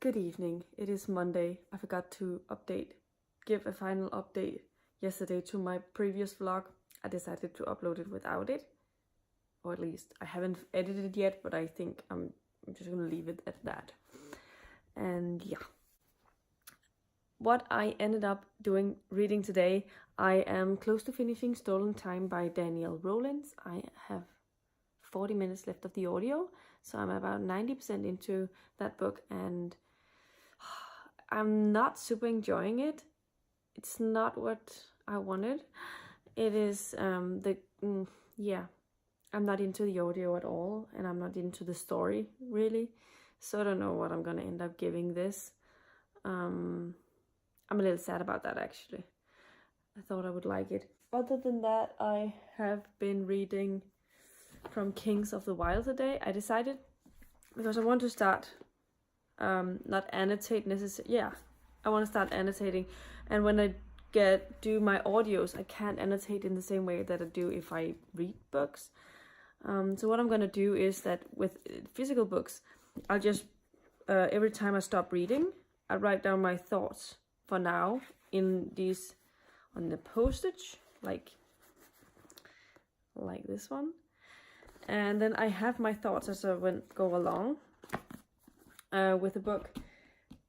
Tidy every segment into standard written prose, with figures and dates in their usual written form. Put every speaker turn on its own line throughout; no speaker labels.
Good evening. It is Monday. I forgot to give a final update yesterday to my previous vlog. I decided to upload it without it. Or at least I haven't edited it yet, but I think I'm just gonna leave it at that. And yeah. What I ended up reading today, I am close to finishing Stolen Time by Danielle Rollins. I have 40 minutes left of the audio, so I'm about 90% into that book, and I'm not super enjoying it. It's not what I wanted. It is I'm not into the audio at all, and I'm not into the story really, so I don't know what I'm gonna end up giving this. I'm a little sad about that actually. I thought I would like it. Other than that, I have been reading from Kings of the Wyld today. I decided, because I want to start not annotate necessarily. Yeah, I want to start annotating, and when I do my audios, I can't annotate in the same way that I do if I read books. So what I'm gonna do is that with physical books, I'll just every time I stop reading, I write down my thoughts for now on the postage, like this one, and then I have my thoughts as I go along with the book.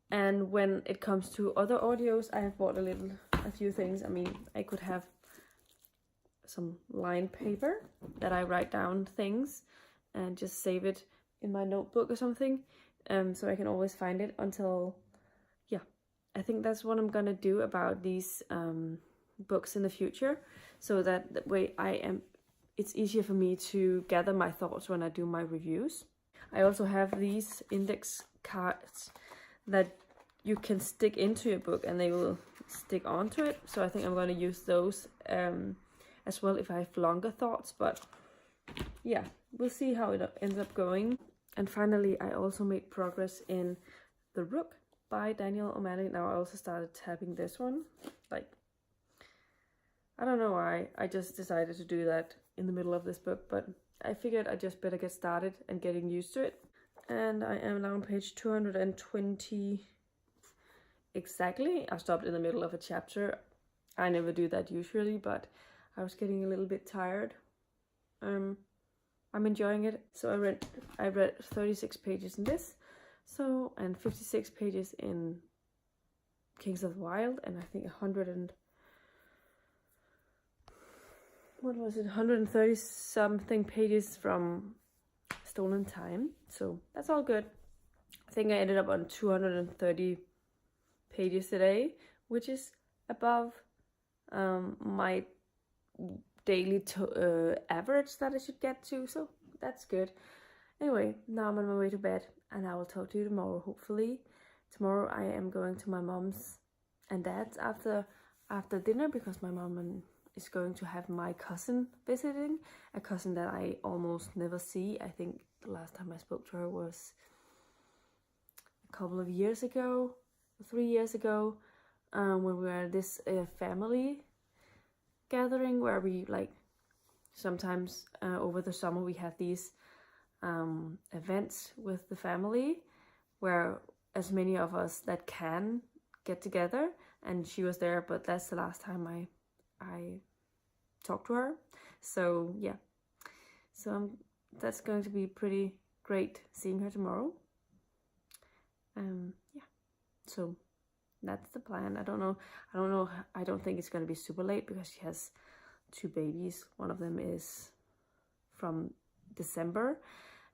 And when it comes to other audios, I have bought a few things. I mean, I could have some lined paper that I write down things and just save it in my notebook or something, so I can always find it until, yeah. I think that's what I'm gonna do about these books in the future, so that way it's easier for me to gather my thoughts when I do my reviews. I also have these index cards that you can stick into your book and they will stick onto it, so I think I'm going to use those as well if I have longer thoughts, but yeah, we'll see how it ends up going. And finally, I also made progress in The Rook by Danielle O'Malley. Now I also started tapping this one. Like, I don't know why I just decided to do that in the middle of this book, but I figured I just better get started and getting used to it. And I am now on page 220 exactly. I stopped in the middle of a chapter. I never do that usually, but I was getting a little bit tired. I'm enjoying it. So I read 36 pages in this, and 56 pages in Kings of the Wyld, and I think 130 something pages from Stolen Time. So that's all good. I think I ended up on 230 pages today, which is above my daily average that I should get to, so that's good. Anyway, now I'm on my way to bed, and I will talk to you tomorrow, hopefully. Tomorrow I am going to my mom's and dad's after dinner, because my mom is going to have my cousin visiting, a cousin that I almost never see. I think the last time I spoke to her was a couple of years ago, 3 years ago, when we were at this family gathering where we, like, sometimes over the summer we have these events with the family where as many of us that can get together, and she was there, but that's the last time I talked to her. So yeah, that's going to be pretty great seeing her tomorrow. Yeah, so that's the plan. I don't know. I don't think it's going to be super late, because she has 2 babies. One of them is from December,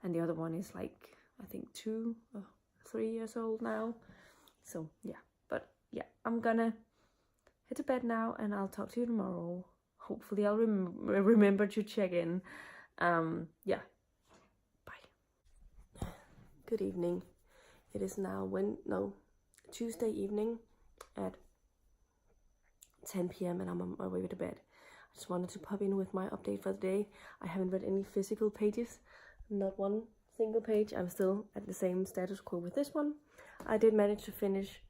and the other one is like, I think 2 or 3 years old now. So yeah, but yeah, I'm gonna head to bed now, and I'll talk to you tomorrow. Hopefully I'll remember to check in. Yeah, bye. Good evening. It is now Tuesday evening at 10 p.m. and I'm on my way to bed. I just wanted to pop in with my update for the day. I haven't read any physical pages, not one single page. I'm still at the same status quo with this one. I did manage to finish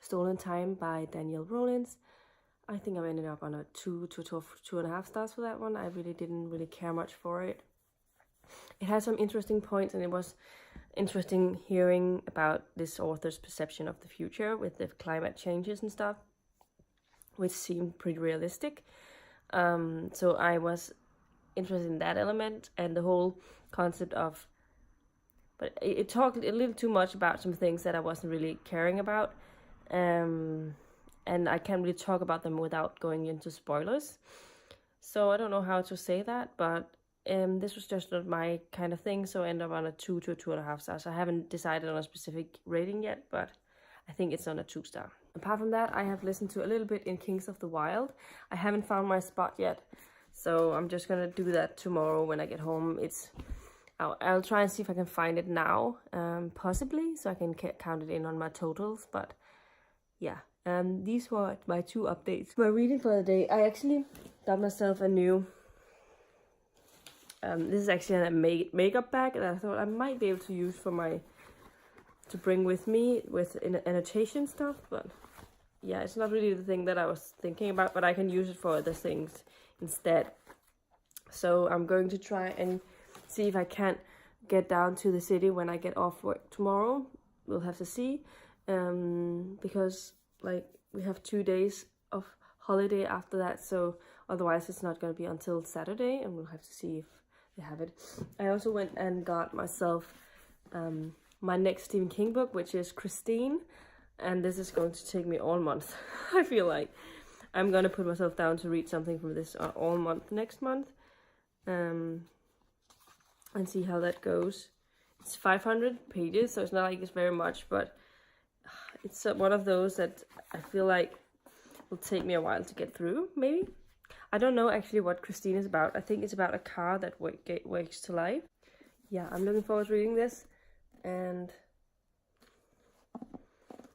Stolen Time by Danielle Rollins. I think I ended up on a 2 to 2.5 stars for that one. I really didn't care much for it. It had some interesting points, and it was interesting hearing about this author's perception of the future with the climate changes and stuff, which seemed pretty realistic. So I was interested in that element and the whole concept of, but it talked a little too much about some things that I wasn't really caring about, and I can't really talk about them without going into spoilers. So I don't know how to say that, but this was just not my kind of thing, so I ended up on a 2 to 2.5 stars. I haven't decided on a specific rating yet, but I think it's on a 2 star. Apart from that, I have listened to a little bit in Kings of the Wyld. I haven't found my spot yet, so I'm just gonna do that tomorrow when I get home. I'll try and see if I can find it now, possibly, so I can count it in on my totals, but yeah. These were my 2 updates. My reading for the day, I actually got myself a new, this is actually a makeup bag that I thought I might be able to use for to bring with me with annotation stuff, but yeah, it's not really the thing that I was thinking about, but I can use it for other things instead. So I'm going to try and see if I can't get down to the city when I get off work tomorrow. We'll have to see, because like we have 2 days of holiday after that, so otherwise it's not going to be until Saturday, and we'll have to see if they have it. I also went and got myself my next Stephen King book, which is Christine, and this is going to take me all month. I feel like I'm going to put myself down to read something from this all month next month, and see how that goes. It's 500 pages, so it's not like it's very much, but it's one of those that I feel like will take me a while to get through, maybe. I don't know actually what Christine is about. I think it's about a car that wakes to life. Yeah, I'm looking forward to reading this, and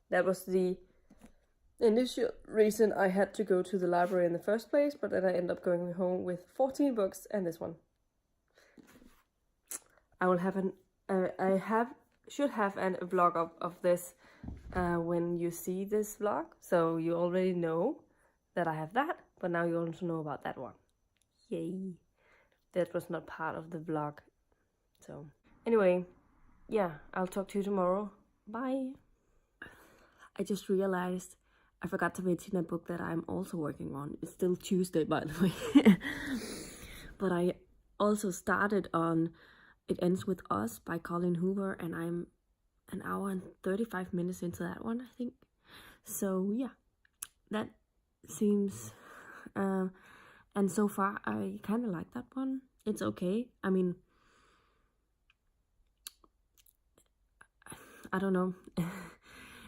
that was the initial reason I had to go to the library in the first place, but then I ended up going home with 14 books and this one. I will have should have a vlog of this when you see this vlog, so you already know that I have that, but now you also know about that one. Yay! That was not part of the vlog. So anyway, yeah, I'll talk to you tomorrow. Bye! I just realized I forgot to mention a book that I'm also working on. It's still Tuesday, by the way. But I also started on It Ends With Us by Colleen Hoover, and I'm an hour and 35 minutes into that one, I think. So yeah, that seems, and so far I kind of like that one. It's okay. I mean, I don't know.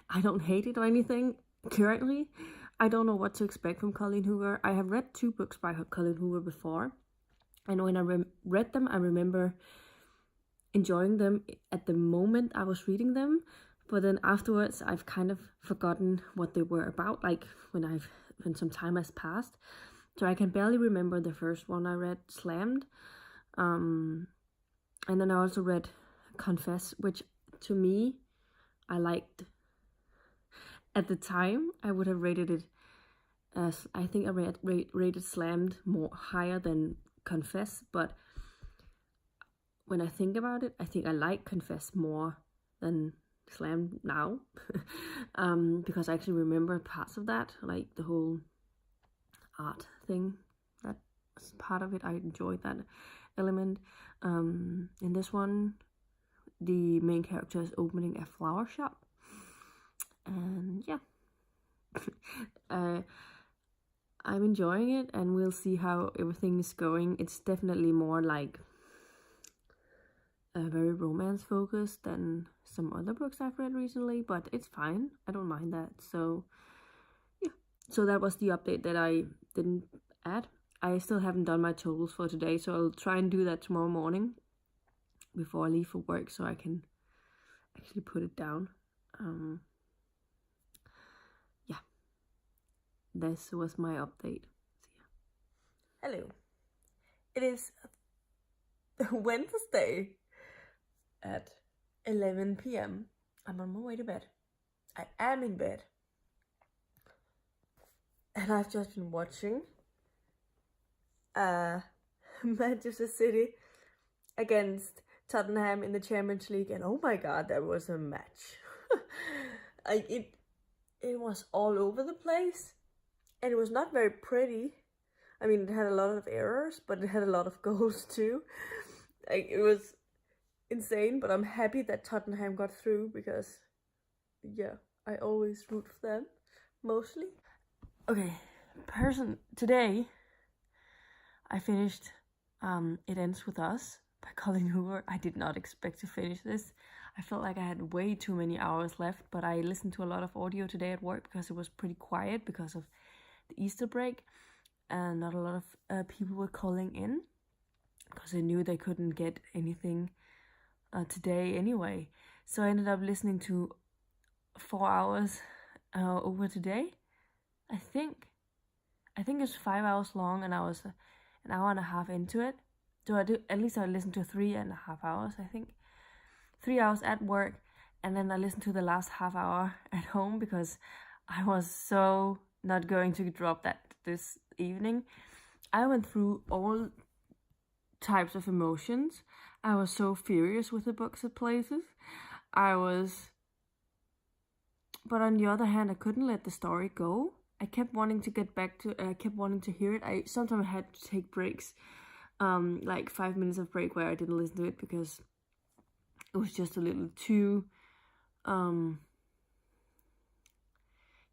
I don't hate it or anything currently. I don't know what to expect from Colleen Hoover. I have read 2 books by Colleen Hoover before, and when I read them, I remember enjoying them at the moment I was reading them, but then afterwards I've kind of forgotten what they were about, like when some time has passed. So I can barely remember the first one I read, Slammed, and then I also read Confess, which to me I liked. At the time I would have rated it as, I think I rated Slammed more higher than Confess, but when I think about it, I think I like Confess more than Slam now, because I actually remember parts of that, like the whole art thing. That was part of it. I enjoyed that element. In this one, the main character is opening a flower shop, and yeah, I'm enjoying it, and we'll see how everything is going. It's definitely more like very romance focused than some other books I've read recently, but it's fine. I don't mind that. So yeah, so that was the update that I didn't add. I still haven't done my totals for today, so I'll try and do that tomorrow morning before I leave for work, so I can actually put it down. Yeah, this was my update. So yeah. Hello, it is Wednesday at 11 p.m. I'm on my way to bed. I am in bed. And I've just been watching Manchester City against Tottenham in the Champions League, and oh my god, that was a match. Like it was all over the place, and it was not very pretty. I mean, it had a lot of errors, but it had a lot of goals too. Like, it was insane, but I'm happy that Tottenham got through because, yeah, I always root for them, mostly. Okay, today I finished It Ends With Us by Colleen Hoover. I did not expect to finish this. I felt like I had way too many hours left, but I listened to a lot of audio today at work because it was pretty quiet because of the Easter break. And not a lot of people were calling in because they knew they couldn't get anything today anyway. So I ended up listening to 4 hours over today. I think it's 5 hours long, and I was an hour and a half into it. So at least I listened to 3.5 hours, I think. 3 hours at work, and then I listened to the last half hour at home because I was so not going to drop that this evening. I went through all types of emotions. I was so furious with the books at places. But on the other hand, I couldn't let the story go. I kept wanting to get back to I kept wanting to hear it. I sometimes had to take breaks, like 5 minutes of break where I didn't listen to it because it was just a little too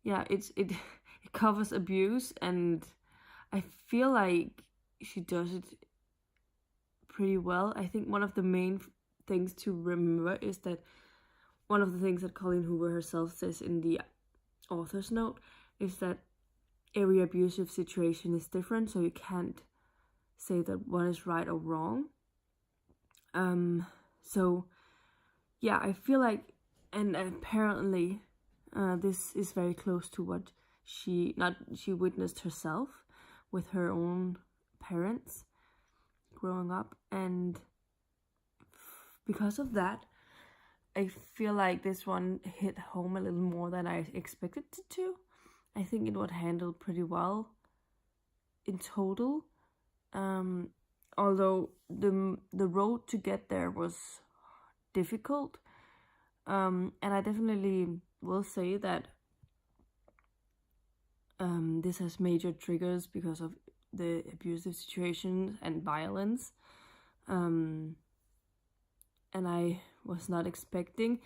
it covers abuse, and I feel like she does it pretty well. I think one of the main things to remember is that one of the things that Colleen Hoover herself says in the author's note is that every abusive situation is different, so you can't say that one is right or wrong. So yeah, I feel like, and apparently this is very close to what she witnessed herself with her own parents growing up, and because of that, I feel like this one hit home a little more than I expected it to. I think it was handled pretty well in total, although the road to get there was difficult, and I definitely will say that this has major triggers because of the abusive situations and violence, and I was not expecting.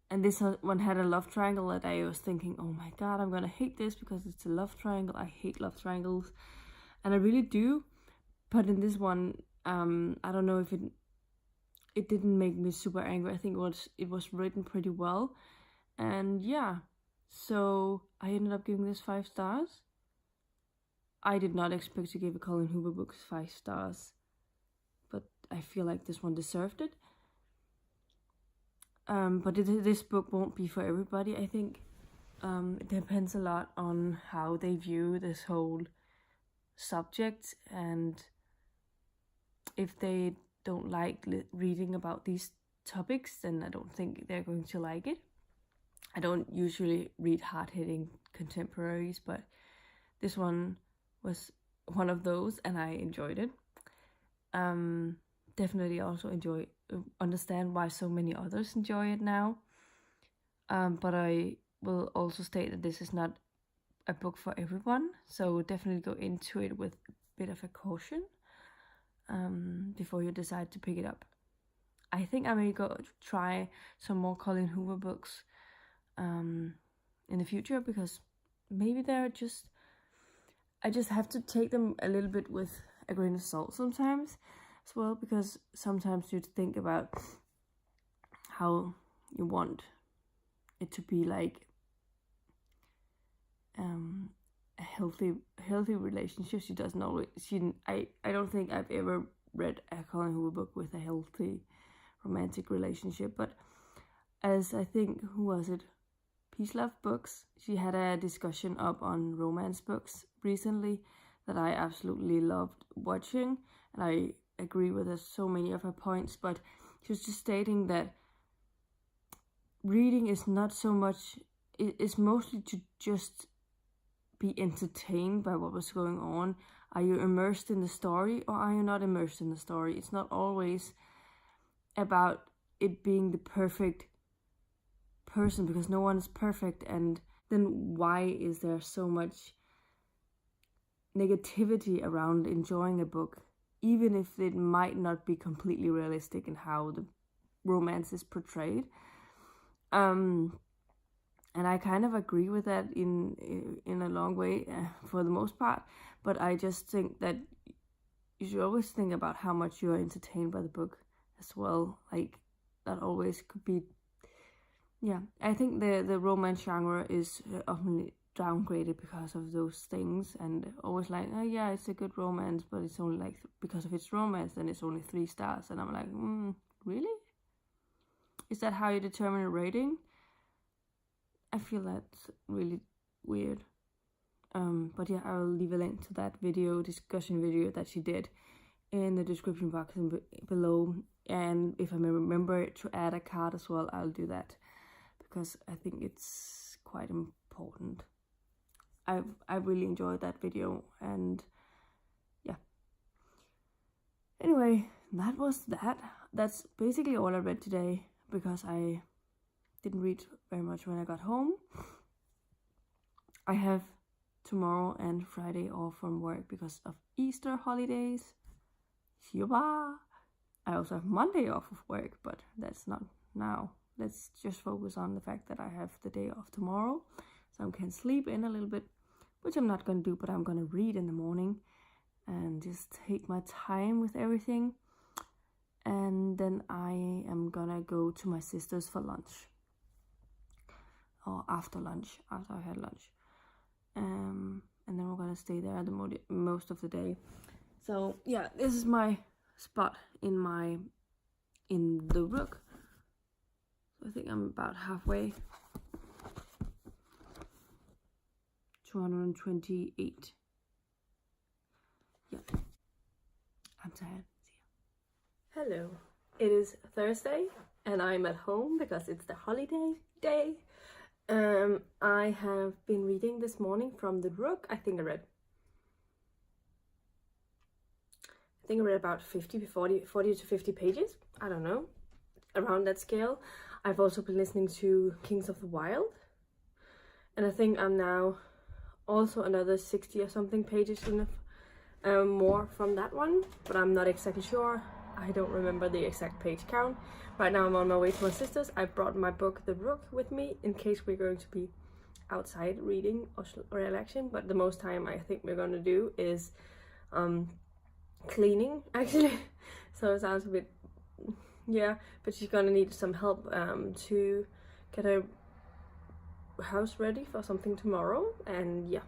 And this one had a love triangle that I was thinking, oh my god, I'm gonna hate this because it's a love triangle. I hate love triangles, and I really do. But in this one, I don't know if it didn't make me super angry. I think it was written pretty well, and yeah. So I ended up giving this 5 stars. I did not expect to give a Colleen Hoover book 5 stars, but I feel like this one deserved it. But this book won't be for everybody, I think. It depends a lot on how they view this whole subject, and if they don't like reading about these topics, then I don't think they're going to like it. I don't usually read hard-hitting contemporaries, but this one was one of those, and I enjoyed it. Definitely also understand why so many others enjoy it now. But I will also state that this is not a book for everyone, so definitely go into it with a bit of a caution before you decide to pick it up. I think I may go try some more Colleen Hoover books in the future, because maybe I just have to take them a little bit with a grain of salt sometimes as well, because sometimes you think about how you want it to be like a healthy relationship. She doesn't always. I don't think I've ever read a Colleen Hoover book with a healthy romantic relationship, but as I think, who was it? Peace Love Books. She had a discussion up on romance books recently that I absolutely loved watching, and I agree with so many of her points, but she was just stating that reading is not so much, it's mostly to just be entertained by what was going on. Are you immersed in the story, or are you not immersed in the story? It's not always about it being the perfect person, because no one is perfect, and then why is there so much negativity around enjoying a book, even if it might not be completely realistic in how the romance is portrayed. And I kind of agree with that in a long way for the most part, but I just think that you should always think about how much you are entertained by the book as well. Like, that always could be, yeah. I think the romance genre is often downgraded because of those things, and always like, oh yeah, it's a good romance, but it's only like, because of its romance, then it's only 3 stars. And I'm like, really? Is that how you determine a rating? I feel that's really weird. But yeah, I will leave a link to that discussion video that she did in the description box below. And if I remember to add a card as well, I'll do that, because I think it's quite important. I really enjoyed that video, and yeah. Anyway, that was that. That's basically all I read today, because I didn't read very much when I got home. I have tomorrow and Friday off from work because of Easter holidays. Shiba! I also have Monday off of work, but that's not now. Let's just focus on the fact that I have the day off tomorrow, so I can sleep in a little bit, which I'm not going to do, but I'm going to read in the morning and just take my time with everything. And then I am gonna go to my sister's for lunch, or after I had lunch, and then we're gonna stay there most of the day. So yeah, this is my spot in the Rook. So I think I'm about halfway. 228. Yeah, I'm tired. Hello, it is Thursday and I'm at home because it's the holiday day. I have been reading this morning from the Rook. I think I read about 40 to 50 pages. I don't know, around that scale. I've also been listening to Kings of the Wyld, and I think I'm now also another 60 or something pages more from that one, but I'm not exactly sure. I don't remember the exact page count. Right now I'm on my way to my sister's. I brought my book, The Rook, with me in case we're going to be outside reading or relaxing, but the most time I think we're going to do is cleaning, actually. So it sounds a bit, yeah, but she's going to need some help to get her house ready for something tomorrow, and yeah.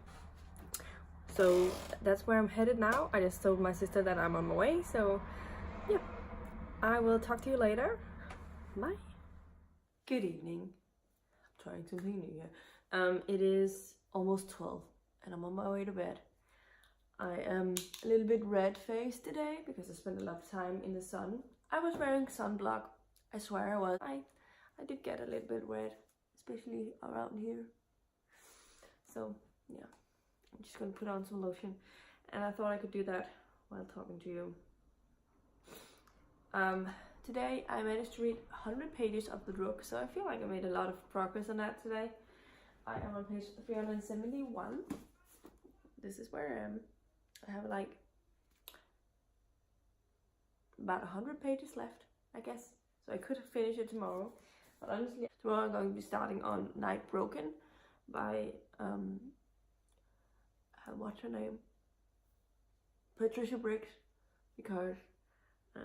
So that's where I'm headed now. I just told my sister that I'm on my way, so yeah, I will talk to you later. Bye. Good evening. I'm trying something new here. It is almost 12 and I'm on my way to bed. I am a little bit red-faced today because I spent a lot of time in the sun. I was wearing sunblock. I swear I was. I did get a little bit red, especially around here. So yeah, I'm just gonna put on some lotion, and I thought I could do that while talking to you. Today I managed to read 100 pages of the Rook, so I feel like I made a lot of progress on that today. I am on page 371. This is where I am. I have like about 100 pages left, I guess. So I could finish it tomorrow. But honestly, tomorrow I'm going to be starting on Night Broken by, what's her name? Patricia Briggs. Because I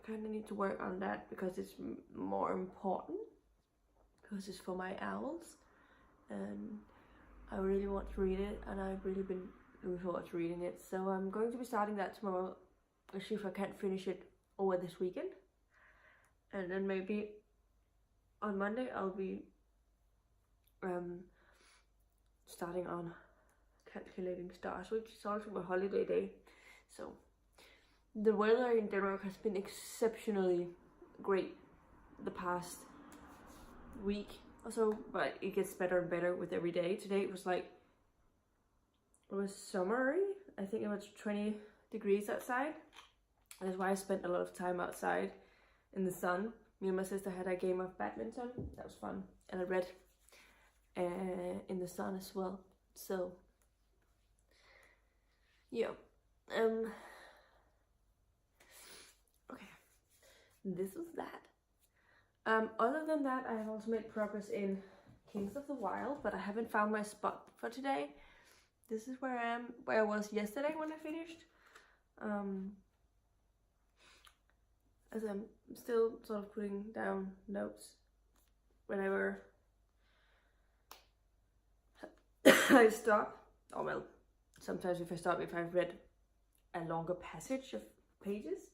kind of need to work on that because it's more important. Because it's for my owls. And I really want to read it, and I've really been looking forward to reading it. So I'm going to be starting that tomorrow. I'll see if I can't finish it over this weekend. And then maybe on Monday I'll be starting on Calculating Stars, which is also a holiday day. So the weather in Denmark has been exceptionally great the past week or so, but it gets better and better with every day. Today it was like, it was summery. I think it was 20 degrees outside. That's why I spent a lot of time outside in the sun. Me and my sister had a game of badminton. That was fun. And I read in the sun as well. So, yeah. Okay. This was that. Other than that, I have also made progress in Kings of the Wyld, but I haven't found my spot for today. This is where I am, where I was yesterday when I finished. As I'm still sort of putting down notes whenever I stop. Oh well, sometimes if I stop, if I've read a longer passage of pages.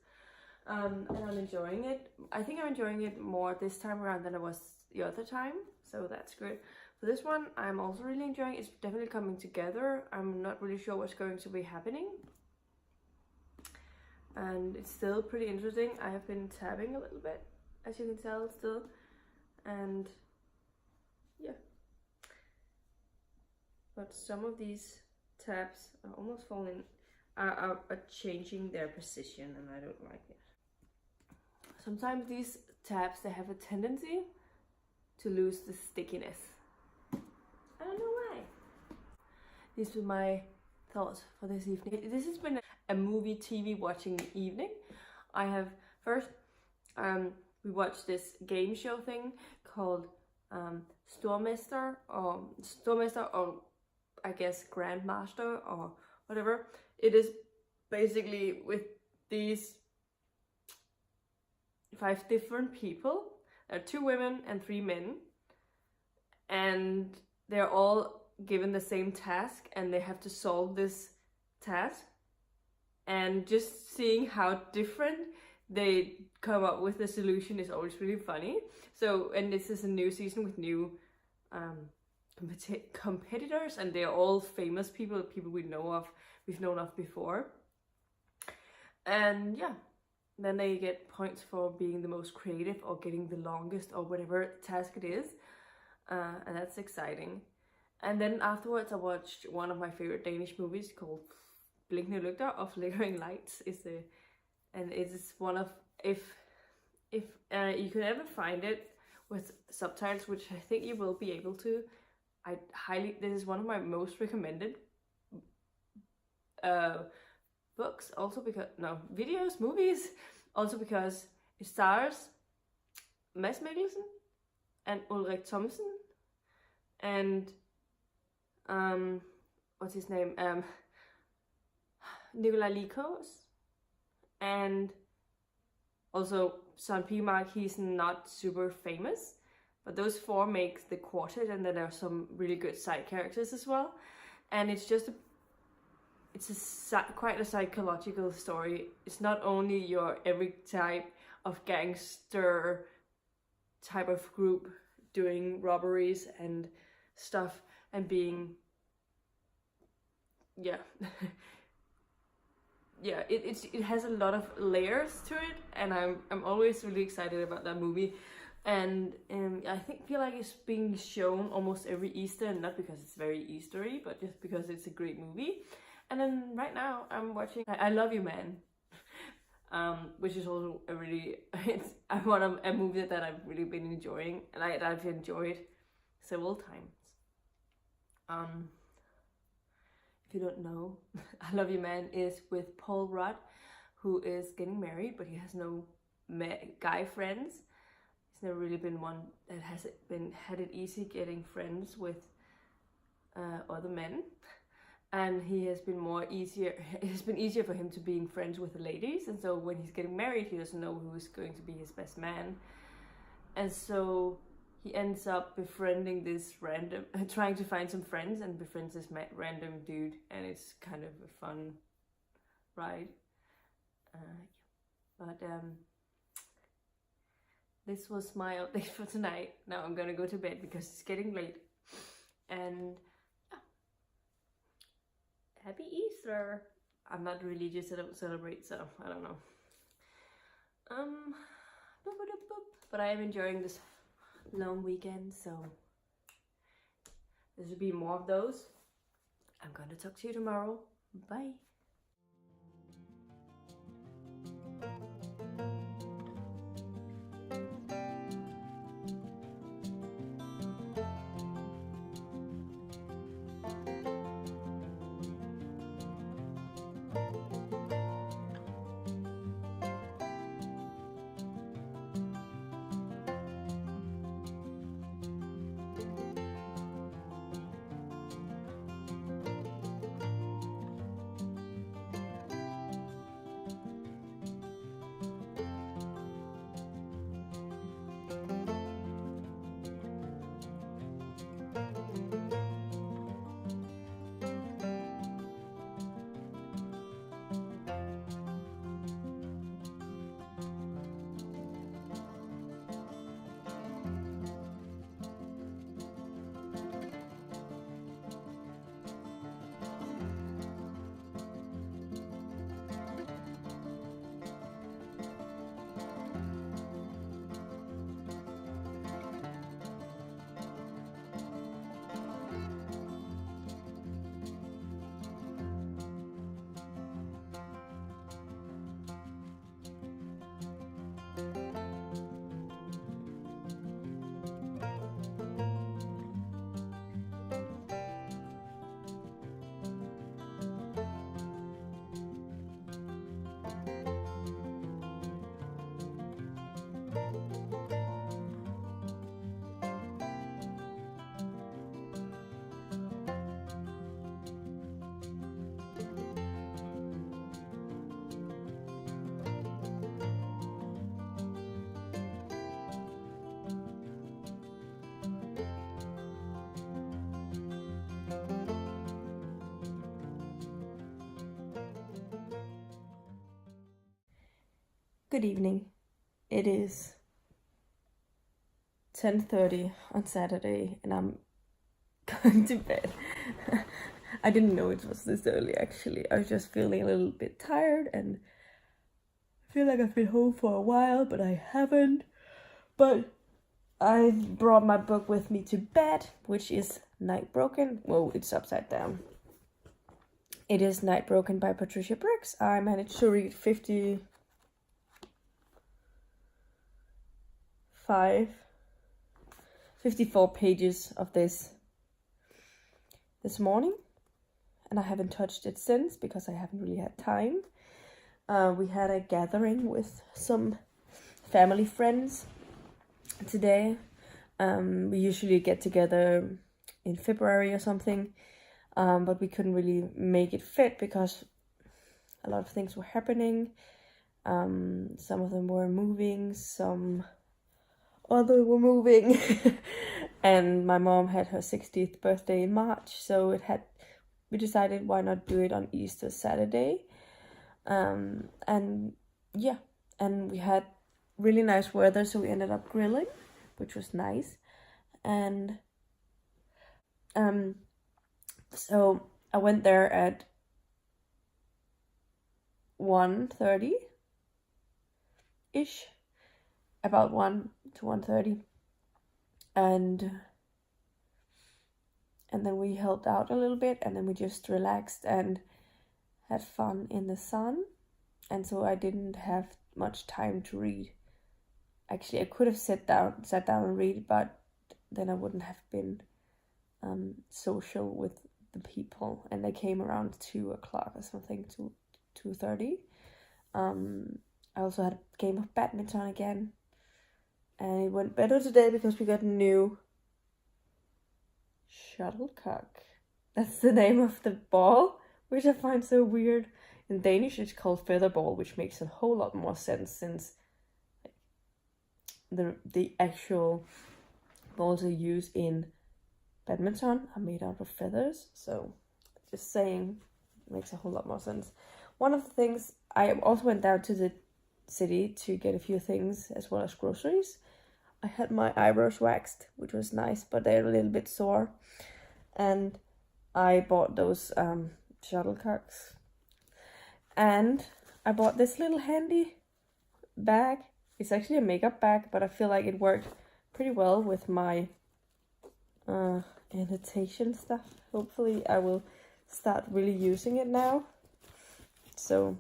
And I'm enjoying it. I think I'm enjoying it more this time around than I was the other time, so that's good. For this one, I'm also really enjoying it. It's definitely coming together. I'm not really sure what's going to be happening. And it's still pretty interesting. I have been tabbing a little bit, as you can tell still. And yeah. But some of these tabs are almost falling, are changing their position, and I don't like it. Sometimes these tabs, they have a tendency to lose the stickiness. I don't know why. These were my thoughts for this evening. This has been a movie TV watching evening. I have first we watched this game show thing called Stormester or I guess Grandmaster or whatever. It is basically with these 5 different people. There are 2 women and 3 men, and they're all given the same task, and they have to solve this task. And just seeing how different they come up with the solution is always really funny. So, and this is a new season with new competitors, and they're all famous people we've known of before. And yeah, then they get points for being the most creative or getting the longest or whatever task it is, and that's exciting. And then afterwards I watched one of my favorite Danish movies called Blinkende Lygter or Flickering Lights. And it is one of, if you can ever find it with subtitles, which I think you will be able to, this is one of my most recommended books, also because, movies, also because it stars Mads Mikkelsen and Ulrik Thomsen and what's his name, Nikolaj Likos, and also Søren Pimark. He's not super famous, but those 4 makes the quartet, and then there are some really good side characters as well. And it's just quite a psychological story. It's not only your every type of gangster type of group doing robberies and stuff and being, yeah. Yeah, it has a lot of layers to it, and I'm always really excited about that movie. And I feel like it's being shown almost every Easter, and not because it's very Eastery, but just because it's a great movie. And then right now I'm watching I Love You Man, which is also a really a movie that I've really been enjoying, and I've enjoyed several times. If you don't know, I Love You Man is with Paul Rudd, who is getting married, but he has no guy friends. He's never really been one that had it easy getting friends with other men, and it has been easier for him to being friends with the ladies. And so when he's getting married, he doesn't know who is going to be his best man, and so he ends up befriending this trying to find some friends, and befriends this random dude, and it's kind of a fun ride. This was my update for tonight. Now I'm gonna go to bed because it's getting late. And yeah. Happy Easter! I'm not religious, I don't celebrate, so I don't know. But I am enjoying this long weekend, so there will be more of those. I'm gonna talk to you tomorrow. Bye. Good evening. It is 10:30 on Saturday and I'm going to bed. I didn't know it was this early actually. I was just feeling a little bit tired and I feel like I've been home for a while, but I haven't. But I brought my book with me to bed, which is Night Broken. Well, it's upside down. It is Night Broken by Patricia Briggs. I managed to read 54 pages of this morning, and I haven't touched it since because I haven't really had time. We had a gathering with some family friends today. We usually get together in February or something, but we couldn't really make it fit because a lot of things were happening. Some of them were moving, some other were moving, and my mom had her 60th birthday in March, so we decided why not do it on Easter Saturday. And we had really nice weather, so we ended up grilling, which was nice. And so I went there at 1:30 ish, about 1 to 1:30, and then we helped out a little bit, and then we just relaxed and had fun in the sun. And so I didn't have much time to read. Actually, I could have sat down and read, but then I wouldn't have been social with the people, and they came around 2 o'clock or something, to 2:30. I also had a game of badminton again, and it went better today because we got a new shuttlecock. That's the name of the ball, which I find so weird. In Danish, it's called featherball, which makes a whole lot more sense since the actual balls are used in badminton are made out of feathers. So just saying, it makes a whole lot more sense. One of the things, I also went down to the city to get a few things as well as groceries. I had my eyebrows waxed, which was nice, but they're a little bit sore. And I bought those shuttlecocks. And I bought this little handy bag. It's actually a makeup bag, but I feel like it worked pretty well with my annotation stuff. Hopefully I will start really using it now. So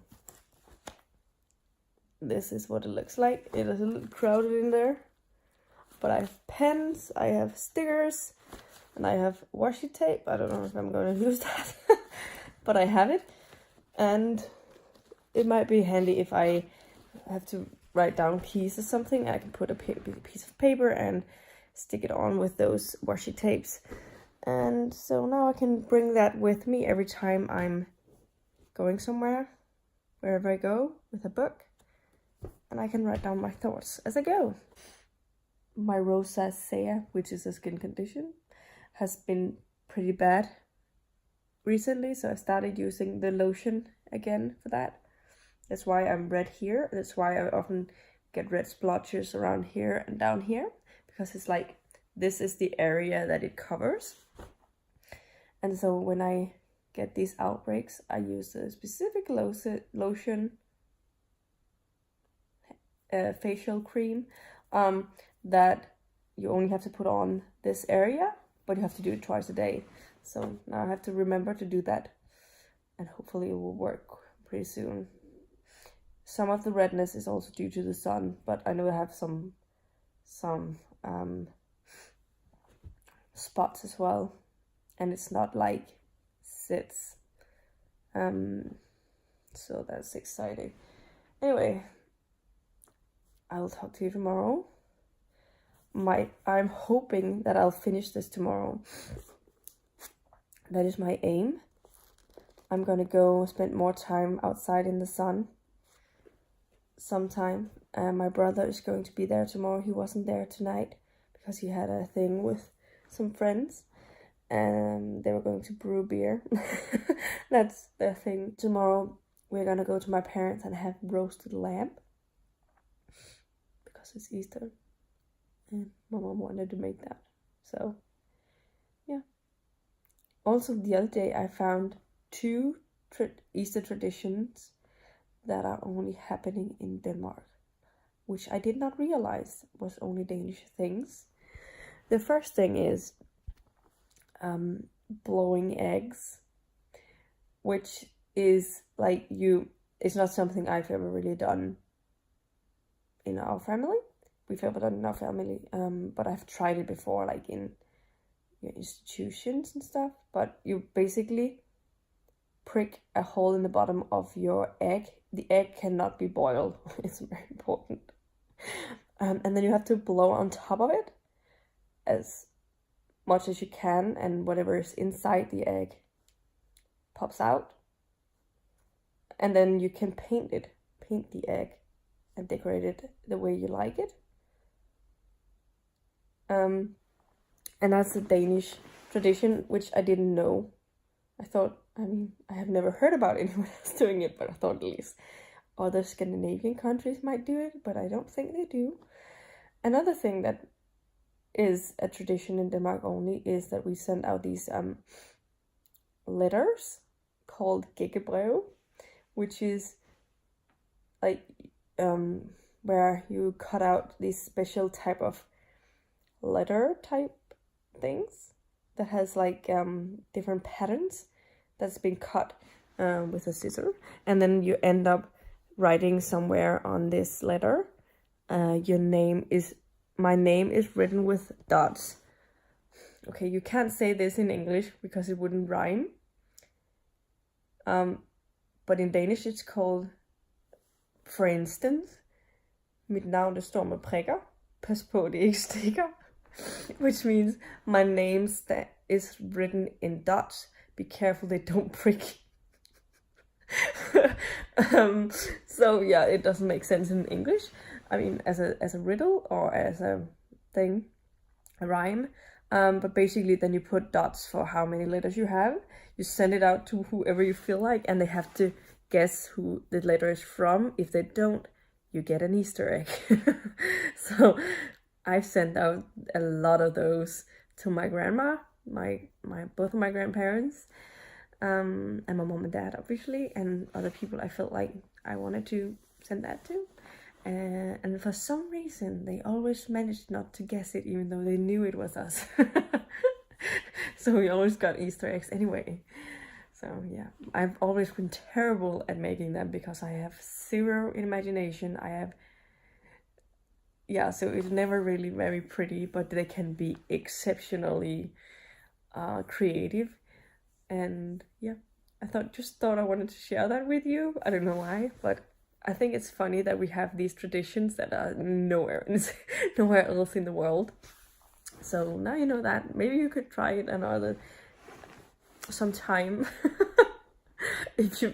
this is what it looks like. It is a little crowded in there, but I have pens, I have stickers, and I have washi tape. I don't know if I'm going to use that, but I have it. And it might be handy if I have to write down keys or something. I can put a piece of paper and stick it on with those washi tapes. And so now I can bring that with me every time I'm going somewhere, wherever I go, with a book. And I can write down my thoughts as I go. My rosacea, which is a skin condition, has been pretty bad recently, so I started using the lotion again for that. That's why I'm red here. That's why I often get red splotches around here and down here, because it's like this is the area that it covers. And so when I get these outbreaks, I use a specific lotion, facial cream, that you only have to put on this area, but you have to do it twice a day. So now I have to remember to do that, and hopefully it will work pretty soon. Some of the redness is also due to the sun, but I know I have some spots as well, and it's not like sits. So that's exciting. Anyway, I will talk to you tomorrow. I'm hoping that I'll finish this tomorrow. That is my aim. I'm gonna go spend more time outside in the sun sometime. My brother is going to be there tomorrow. He wasn't there tonight because he had a thing with some friends, and they were going to brew beer. That's their thing. Tomorrow we're gonna go to my parents and have roasted lamb. because it's Easter. And my mom wanted to make that. So, yeah. Also, the other day I found 2 Easter traditions that are only happening in Denmark, which I did not realize was only Danish things. The first thing is blowing eggs, which is like it's not something I've ever really done in our family. We've ever done in our family, but I've tried it before, like in your institutions and stuff. But you basically prick a hole in the bottom of your egg. The egg cannot be boiled. It's very important. And then you have to blow on top of it as much as you can, and whatever is inside the egg pops out. And then you can paint the egg and decorate it the way you like it. And that's a Danish tradition, which I didn't know. I have never heard about anyone else doing it, but I thought at least other Scandinavian countries might do it, but I don't think they do. Another thing that is a tradition in Denmark only is that we send out these letters called gækkebrev, which is like where you cut out these special type of letter type things that has like different patterns that's been cut with a scissor, and then you end up writing somewhere on this letter. My name is written with dots. Okay, you can't say this in English because it wouldn't rhyme. But in Danish it's called, for instance, mit navn det står med prikker. Pas på det ikke stikker. Which means my name is written in dots. Be careful they don't prick. So yeah, it doesn't make sense in English. I mean, as a riddle or as a thing, a rhyme. But basically then you put dots for how many letters you have. You send it out to whoever you feel like, and they have to guess who the letter is from. If they don't, you get an Easter egg. So I've sent out a lot of those to my grandma, both of my grandparents, and my mom and dad, obviously, and other people I felt like I wanted to send that to. And for some reason, they always managed not to guess it, even though they knew it was us. So we always got Easter eggs anyway. So yeah, I've always been terrible at making them because I have zero imagination. So it's never really very pretty, but they can be exceptionally creative. And yeah, I thought I wanted to share that with you. I don't know why, but I think it's funny that we have these traditions that are nowhere else in the world. So now you know that. Maybe you could try it sometime. If you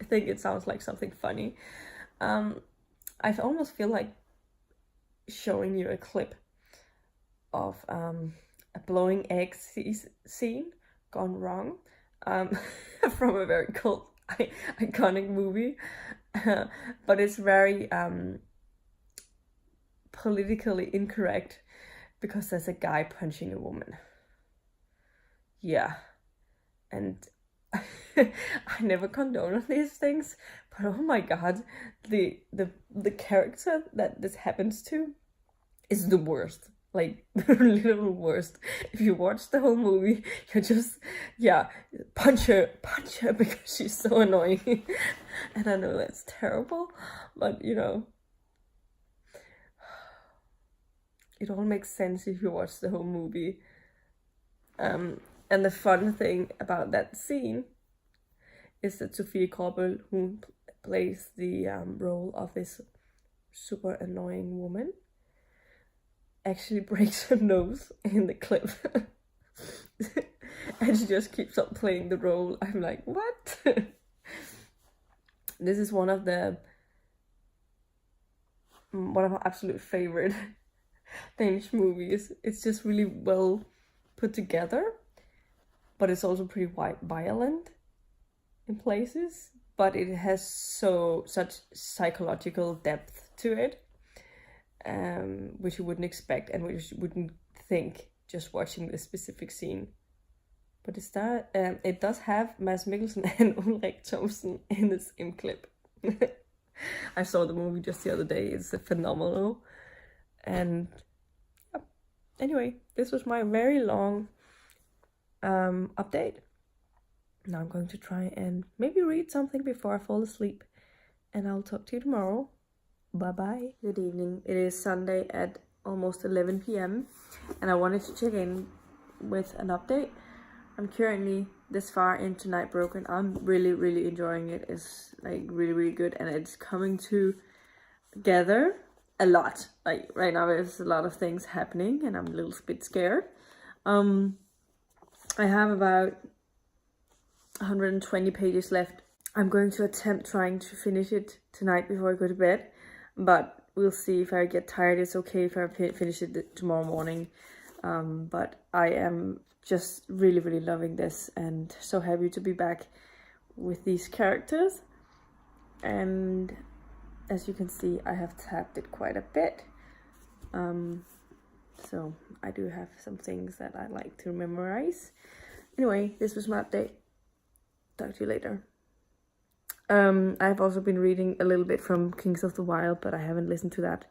think it sounds like something funny. I almost feel like showing you a clip of a blowing egg scene gone wrong, from a very iconic movie. But it's very politically incorrect because there's a guy punching a woman. Yeah, and I never condone these things, but oh my god, the character that this happens to is the worst. Like, the little worst. If you watch the whole movie, you're just, punch her, because she's so annoying. And I know that's terrible, but you know, it all makes sense if you watch the whole movie. And the fun thing about that scene is that Sofie Gråbøl, who plays the role of this super annoying woman, actually breaks her nose in the clip. And she just keeps on playing the role. I'm like, what? This is one of my absolute favorite Danish movies. It's just really well put together, but it's also pretty violent in places, but it has such psychological depth to it. which you wouldn't expect and which you wouldn't think just watching this specific scene. But it does have Mads Mikkelsen and Ulrik Thomsen in the same clip. I saw the movie just the other day. It's phenomenal. And yeah. Anyway, this was my very long update. Now I'm going to try and maybe read something before I fall asleep. And I'll talk to you tomorrow. Bye-bye. Good evening. It is Sunday at almost 11 p.m. And I wanted to check in with an update. I'm currently this far into Night Broken. I'm really, really enjoying it. It's like really, really good. And it's coming together a lot. Like right now there's a lot of things happening and I'm a little bit scared. I have about 120 pages left. I'm going to attempt trying to finish it tonight before I go to bed. But we'll see. If I get tired, it's okay if I finish it tomorrow morning. But I am just really, really loving this and so happy to be back with these characters. And as you can see, I have tapped it quite a bit. So I do have some things that I like to memorize. Anyway, this was my update. Talk to you later. I've also been reading a little bit from Kings of the Wyld, but I haven't listened to that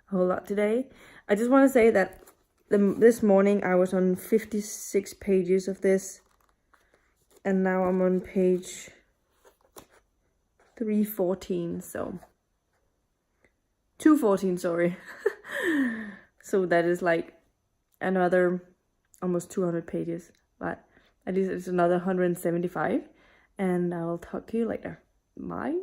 a whole lot today. I just want to say that this morning I was on 56 pages of this, and now I'm on page 314, so 214, sorry. So that is like another almost 200 pages, but at least it's another 175, and I'll talk to you later. Bye.